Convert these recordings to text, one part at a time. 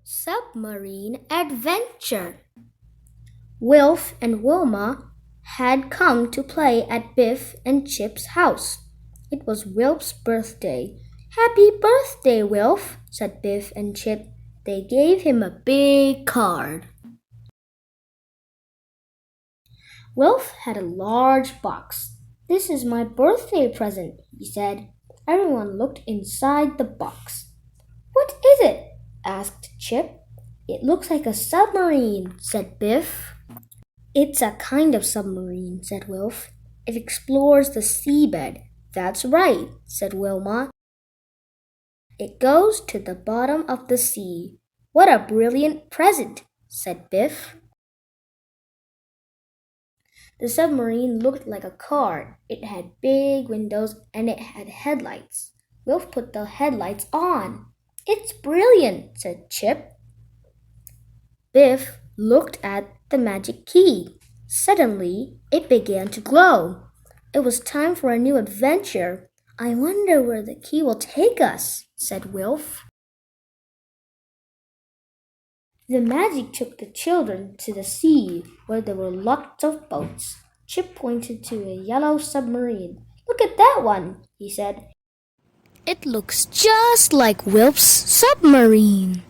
Submarine Adventure. Wilf and Wilma had come to play at Biff and Chip's house. It was Wilf's birthday. "Happy birthday, Wilf," said Biff and Chip. They gave him a big card. Wilf had a large box. "This is my birthday present," he said. Everyone looked inside the box. "What is it?" asked Chip. "It looks like a submarine," said Biff. "It's a kind of submarine," said Wilf. "It explores the seabed." "That's right," said Wilma. "It goes to the bottom of the sea." "What a brilliant present," said Biff. The submarine looked like a car. It had big windows and it had headlights. Wilf put the headlights on. "It's brilliant," said Chip. Biff looked at the magic key. Suddenly, it began to glow. It was time for a new adventure. "I wonder where the key will take us," said Wilf. The magic took the children to the sea, where there were lots of boats. Chip pointed to a yellow submarine. "Look at that one," he said. "It looks just like Wilf's submarine."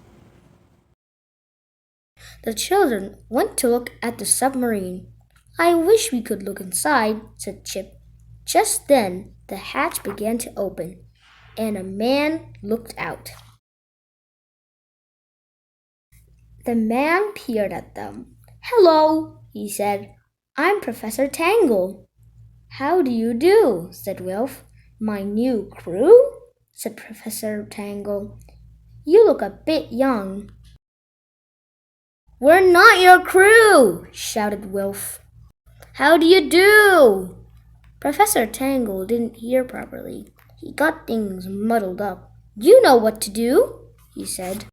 The children went to look at the submarine. "I wish we could look inside," said Chip. Just then, the hatch began to open, and a man looked out. The man peered at them. "Hello," he said. "I'm Professor Tangle." "How do you do?" said Wilf. "My new crew?" said Professor Tangle. "You look a bit young." "We're not your crew!" shouted Wilf. "How do you do?" Professor Tangle didn't hear properly. He got things muddled up. "You know what to do," he said.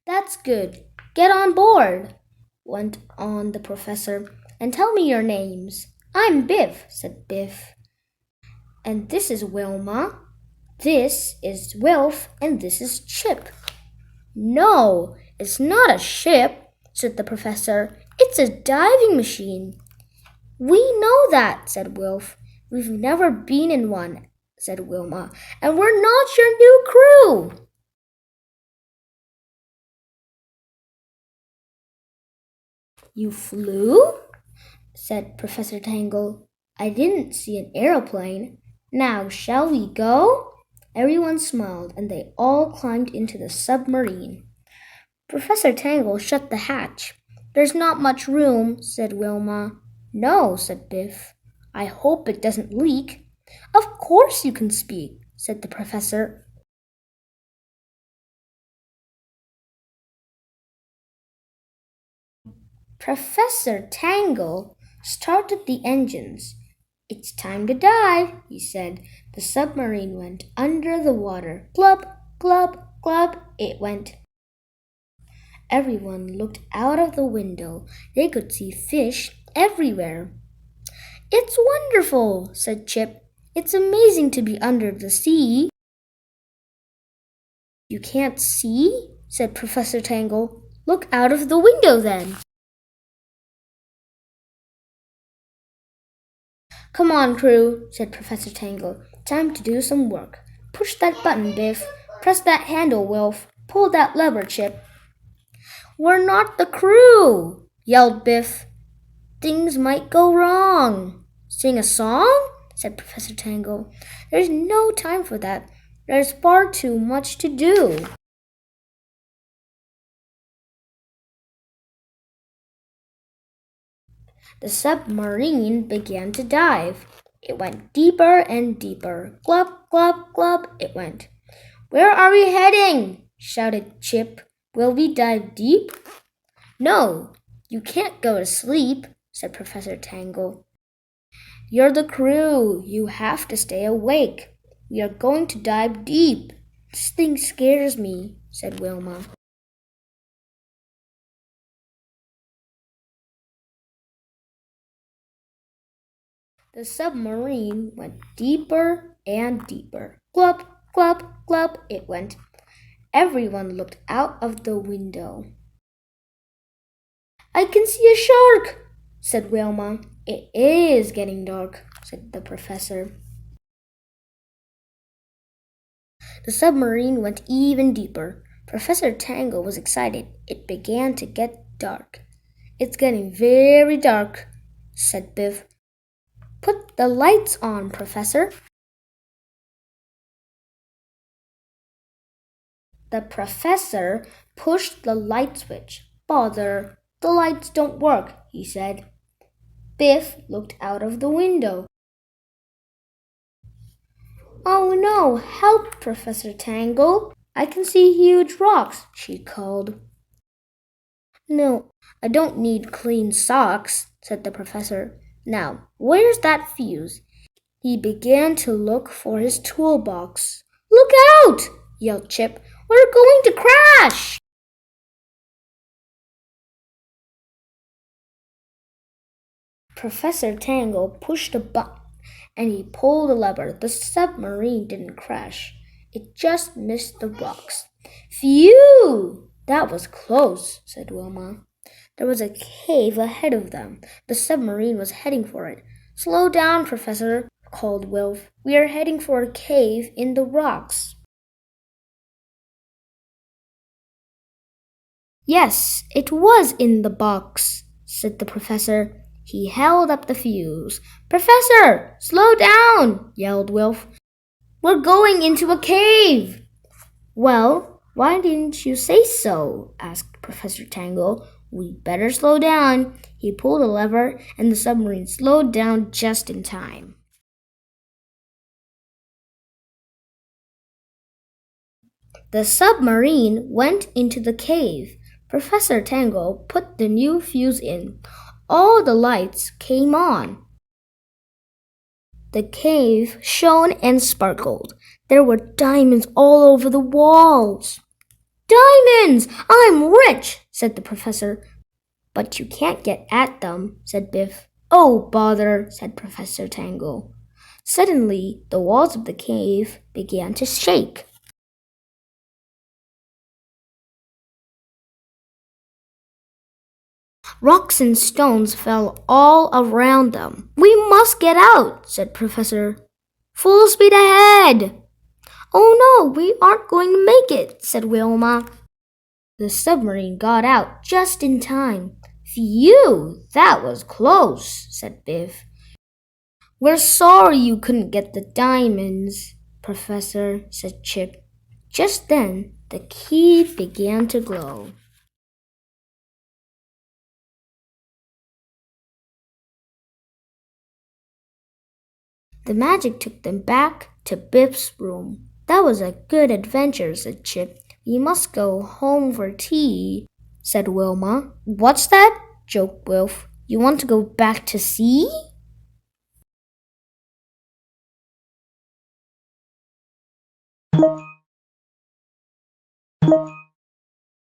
"That's good. Get on board," went on the professor, "and tell me your names." "I'm Biff," said Biff. "And this is Wilma. This is Wilf, and this is Chip." "No, it's not a ship," said the professor. "It's a diving machine." "We know that," said Wilf. "We've never been in one," said Wilma, "and we're not your new crew." "You flew?" said Professor Tangle. "I didn't see an aeroplane. Now, shall we go?" Everyone smiled, and they all climbed into the submarine. Professor Tangle shut the hatch. "There's not much room," said Wilma. "No," said Biff. "I hope it doesn't leak." "Of course you can speak," said the professor. Professor Tangle started the engines. "It's time to dive," he said. The submarine went under the water. Glub, glub, glub, it went. Everyone looked out of the window. They could see fish everywhere. "It's wonderful," said Chip. "It's amazing to be under the sea." "You can't see?" said Professor Tangle. "Look out of the window then." "Come on, crew," said Professor Tangle. "Time to do some work. Push that button, Biff. Press that handle, Wilf. Pull that lever, Chip." "We're not the crew," yelled Biff. "Things might go wrong." "Sing a song?" said Professor Tangle. "There's no time for that. There's far too much to do." The submarine began to dive. It went deeper and deeper. Glub, glub, glub, it went. "Where are we heading?" shouted Chip. "Will we dive deep?" "No, you can't go to sleep," said Professor Tangle. "You're the crew. You have to stay awake. We are going to dive deep." "This thing scares me," said Wilma. The submarine went deeper and deeper. Glub, glub, glub, it went. Everyone looked out of the window. I can see a shark, said Wilma. It is getting dark, said the professor. The submarine went even deeper. Professor Tangle was excited. It began to get dark. It's getting very dark, said Biff. Put the lights on, Professor. The professor pushed the light switch. Bother, the lights don't work, he said. Biff looked out of the window. Oh no, help, Professor Tangle. I can see huge rocks, she called. No, I don't need clean socks, said the professor. Now, where's that fuse? He began to look for his toolbox. Look out! Yelled Chip. We're going to crash! Professor Tangle pushed a button and he pulled a lever. The submarine didn't crash. It just missed the rocks. Phew! That was close, said Wilma. There was a cave ahead of them. The submarine was heading for it. Slow down, Professor, called Wilf. We are heading for a cave in the rocks. Yes, it was in the box, said the professor. He held up the fuse. Professor, slow down, yelled Wilf. We're going into a cave. Well, why didn't you say so? Asked Professor Tangle. We'd better slow down. He pulled a lever and the submarine slowed down just in time. The submarine went into the cave. Professor Tangle put the new fuse in. All the lights came on. The cave shone and sparkled. There were diamonds all over the walls. Diamonds! I'm rich, said the professor. But you can't get at them, said Biff. Oh, bother, said Professor Tangle. Suddenly, the walls of the cave began to shake. Rocks and stones fell all around them. We must get out, said Professor. Full speed ahead! Oh no, we aren't going to make it, said Wilma. The submarine got out just in time. Phew, that was close, said Biff. We're sorry you couldn't get the diamonds, Professor, said Chip. Just then, the key began to glow. The magic took them back to Biff's room. That was a good adventure, said Chip. We must go home for tea, said Wilma. What's that? Joked Wilf. You want to go back to sea?